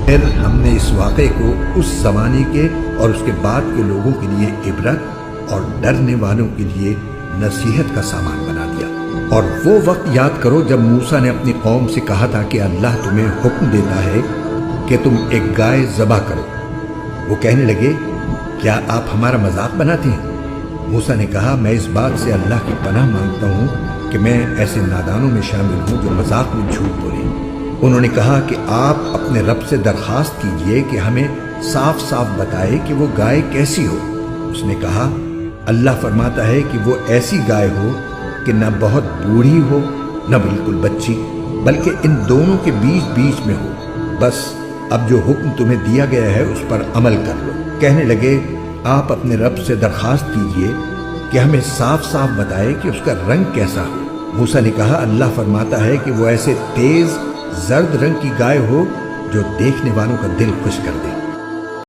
پھر ہم نے اس واقعے کو اس زمانے کے اور اس کے بعد کے لوگوں کے لیے عبرت اور ڈرنے والوں کے لیے نصیحت کا سامان بنا دیا۔ اور وہ وقت یاد کرو جب موسیٰ نے اپنی قوم سے کہا تھا کہ اللہ تمہیں حکم دیتا ہے کہ تم ایک گائے ذبح کرو۔ وہ کہنے لگے، کیا آپ ہمارا مذاق بناتے ہیں؟ موسیٰ نے کہا، میں اس بات سے اللہ کی پناہ مانگتا ہوں کہ میں ایسے نادانوں میں شامل ہوں جو مذاق میں جھوٹ بولیں۔ انہوں نے کہا کہ آپ اپنے رب سے درخواست کیجئے کہ ہمیں صاف صاف بتائے کہ وہ گائے کیسی ہو۔ اس نے کہا، اللہ فرماتا ہے کہ وہ ایسی گائے ہو کہ نہ بہت بوڑھی ہو نہ بالکل بچی، بلکہ ان دونوں کے بیچ بیچ میں ہو۔ بس اب جو حکم تمہیں دیا گیا ہے اس پر عمل کر لو۔ کہنے لگے، آپ اپنے رب سے درخواست کیجئے کہ ہمیں صاف صاف بتائے کہ اس کا رنگ کیسا ہو۔ موسیٰ نے کہا، اللہ فرماتا ہے کہ وہ ایسے تیز زرد رنگ کی گائے ہو جو دیکھنے والوں کا دل خوش کر دے۔